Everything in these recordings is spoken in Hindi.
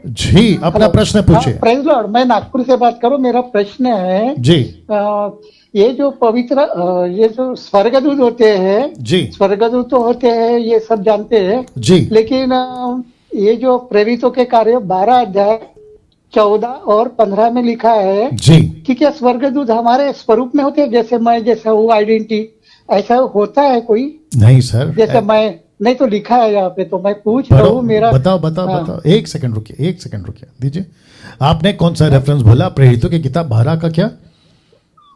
जी, अपना हेलो। प्रश्न हाँ, पूछिए। प्रेज लॉर्ड, मैं नागपुर से बात करूं। मेरा प्रश्न है, जी ये जो पवित्र ये जो स्वर्गदूत होते हैं, जी स्वर्गदूत तो होते हैं, ये सब जानते हैं। जी लेकिन ये जो प्रेरितों के कार्य 12 अध्याय 14 और 15 में लिखा है जी। कि क्या स्वर्गदूत हमारे स्वरूप में होते हैं, जैसे मैं जैसा हूँ, आइडेंटिटी ऐसा होता है कोई? नहीं सर, जैसे मैं नहीं, तो लिखा है यहाँ पे, तो मैं पूछ रहा बड़ो हूँ मेरा। बताओ बताओ हाँ, बताओ, एक सेकंड रुकिए, एक सेकंड रुकिए, दीजिए। आपने कौन सा रेफरेंस बोला? प्रेरितों की किताब 12 का क्या?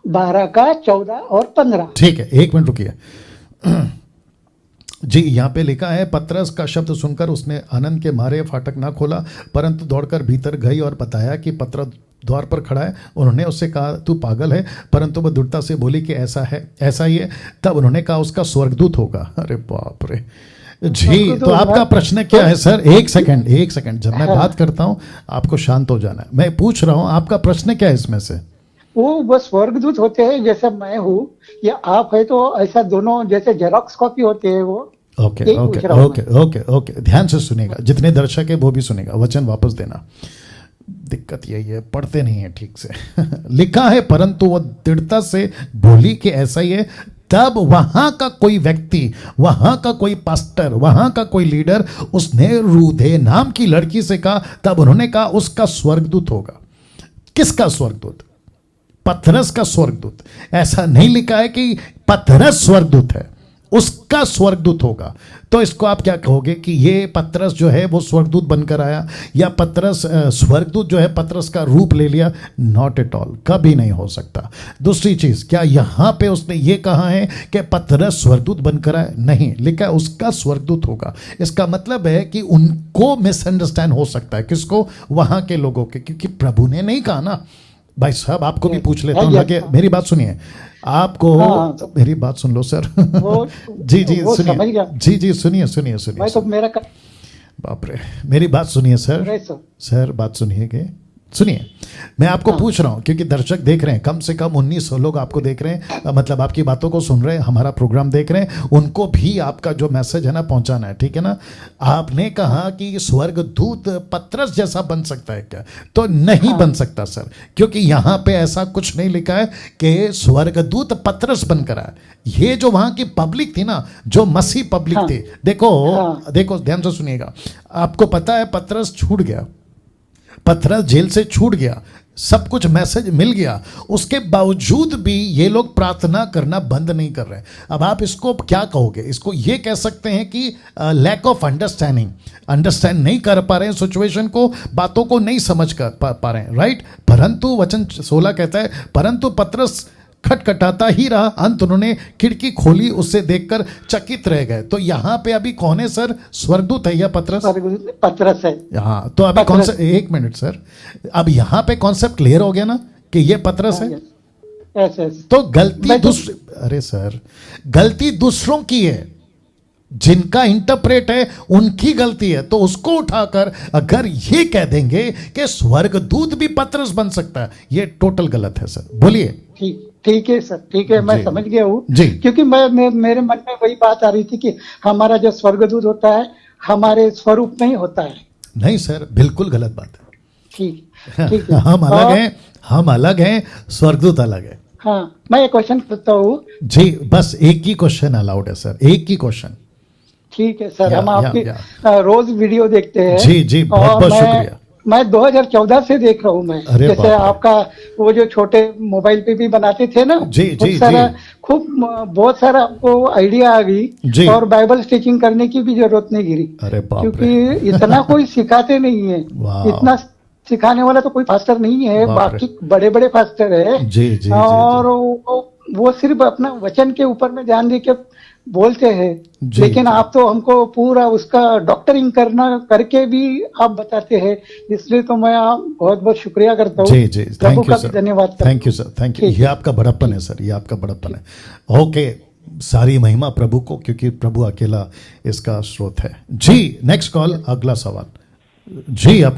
12 का 14 और 15। ठीक है, एक मिनट रुकिए। जी, यहाँ पे लिखा है, पतरस का शब्द सुनकर उसने आनंद के मारे फाटक ना खोला, परंतु दौड़कर भीतर गई और बताया कि पतरस द्वार पर खड़ा है। उन्होंने उससे कहा, तू पागल है? परंतु वह दृढ़ता से बोली कि ऐसा है, ऐसा ही है। तब उन्होंने कहा, उसका स्वर्गदूत होगा। अरे बाप रे। जी, तो आपका प्रश्न क्या है सर? एक सेकंड, एक सेकंड, जब मैं बात करता हूँ आपको शांत हो जाना है। मैं पूछ रहा हूँ आपका प्रश्न क्या है इसमें से? वो बस स्वर्गदूत होते हैं जैसे मैं हूँ या आप है, तो ऐसा दोनों जैसे जेरोक्स कॉपी होते हैं वो। ओके यही ओके पूछ रहा हूँ ओके ओके ओके, ध्यान से सुनेगा, जितने दर्शक है वो भी सुनेगा, वचन वापस देना। दिक्कत यही है, पढ़ते नहीं है ठीक से। लिखा है, परंतु वह दृढ़ता से बोली कि ऐसा ही है। तब वहां का कोई व्यक्ति, वहां का कोई पास्टर, वहां का कोई लीडर, उसने रूधे नाम की लड़की से कहा, तब उन्होंने कहा उसका स्वर्गदूत होगा। किसका स्वर्गदूत? पतरस का स्वर्गदूत। ऐसा नहीं लिखा है कि पतरस स्वर्गदूत है, उसका स्वर्गदूत होगा। तो इसको आप क्या कहोगे कि ये पतरस जो है वो स्वर्गदूत बनकर आया, या पतरस स्वर्गदूत जो है पतरस का रूप ले लिया? नॉट एट ऑल, कभी नहीं हो सकता। दूसरी चीज, क्या यहां पे उसने ये कहा है कि पतरस स्वर्गदूत बनकर आया? नहीं, लिखा है उसका स्वर्गदूत होगा। इसका मतलब है कि उनको मिसअंडरस्टैंड हो सकता है। किसको? वहां के लोगों के, क्योंकि प्रभु ने नहीं कहा ना। भाई साहब, आपको भी पूछ लेता हूँ, लगे मेरी बात सुनिए आपको। हाँ, मेरी बात सुन लो सर। वो जी जी वो समझ सुनिए, गया जी जी सुनिए सुनिए सुनिए मैं, तो सुनिए। मेरा बाप रे, मेरी बात सुनिए सर। सर। सर बात सुनिए, सुनिए। मैं आपको पूछ रहा हूं क्योंकि दर्शक देख रहे हैं, कम से कम 1900 लोग आपको देख रहे हैं, मतलब आपकी बातों को सुन रहे हैं, हमारा प्रोग्राम देख रहे हैं। उनको भी आपका जो मैसेज है ना पहुंचाना है, ठीक है ना? आपने कहा कि स्वर्गदूत पतरस जैसा बन सकता है क्या? तो नहीं बन सकता सर, क्योंकि यहां पे ऐसा कुछ नहीं लिखा है कि स्वर्गदूत पतरस बनकर आया। ये जो वहां की पब्लिक थी ना, जो मसीह पब्लिक थी, देखो देखो ध्यान से सुनिएगा। आपको पता है पतरस छूट गया, पतरस जेल से छूट गया, सब कुछ मैसेज मिल गया, उसके बावजूद भी ये लोग प्रार्थना करना बंद नहीं कर रहे। अब आप इसको क्या कहोगे? इसको ये कह सकते हैं कि लैक ऑफ अंडरस्टैंडिंग, अंडरस्टैंड नहीं कर पा रहे हैं सिचुएशन को, बातों को नहीं समझ कर पा रहे हैं, राइट? परंतु वचन 16 कहता है, परंतु पतरस खटखटाता ही रहा, अंत उन्होंने खिड़की खोली, उससे देखकर चकित रह गए। तो यहाँ पे अभी कौन है सर? स्वर्गदूत है या पतरस? पतरस है। हाँ, तो अभी कौन सा, एक मिनट सर, अब यहाँ पे कॉन्सेप्ट क्लियर हो गया ना कि ये पतरस है। तो गलती अरे सर, गलती दूसरों की है, जिनका इंटरप्रेट है उनकी गलती है। तो उसको उठाकर अगर ये कह देंगे कि स्वर्गदूत भी पतरस बन सकता है, ये टोटल गलत है सर। बोलिए। ठीक है सर, ठीक है, मैं समझ गया हूँ। जी, क्योंकि मेरे मन में वही बात आ रही थी कि हमारा जो स्वर्गदूत होता है हमारे स्वरूप में ही होता है। नहीं सर, बिल्कुल गलत बात है। ठीक है। हम अलग हैं, हम अलग हैं, स्वर्गदूत अलग है। हाँ, मैं एक क्वेश्चन करता हूँ। जी, बस एक ही क्वेश्चन अलाउड है सर, एक ही क्वेश्चन। ठीक है सर, हम आपकी रोज वीडियो देखते हैं। जी जी, बहुत बहुत शुक्रिया। मैं 2014 से देख रहा हूँ मैं, जैसे आपका वो जो छोटे मोबाइल पे भी बनाते थे ना, जी जी खूब बहुत सारा आपको आइडिया आ गई, और बाइबल स्टिचिंग करने की भी जरूरत नहीं गिरी। अरे बाप रे, क्योंकि इतना कोई सिखाते नहीं है, इतना सिखाने वाला तो कोई फास्टर नहीं है, बाकी बड़े बड़े फास्टर है। जी जी, और वो सिर्फ अपना वचन के ऊपर में ध्यान देके बोलते हैं, लेकिन आप तो हमको पूरा उसका डॉक्टरिंग करके भी आप बताते हैं। इसलिए तो मैं बहुत बहुत शुक्रिया करता हूँ। जी जी, थैंक यू सर, धन्यवाद। Thank you sir, thank you. ये आपका बड़प्पन है सर, ये आपका बड़प्पन है। ओके, सारी महिमा प्रभु को, क्योंकि प्रभु अकेला इसका स्रोत है। जी, नेक्स्ट कॉल, अगला सवाल। जी, अपना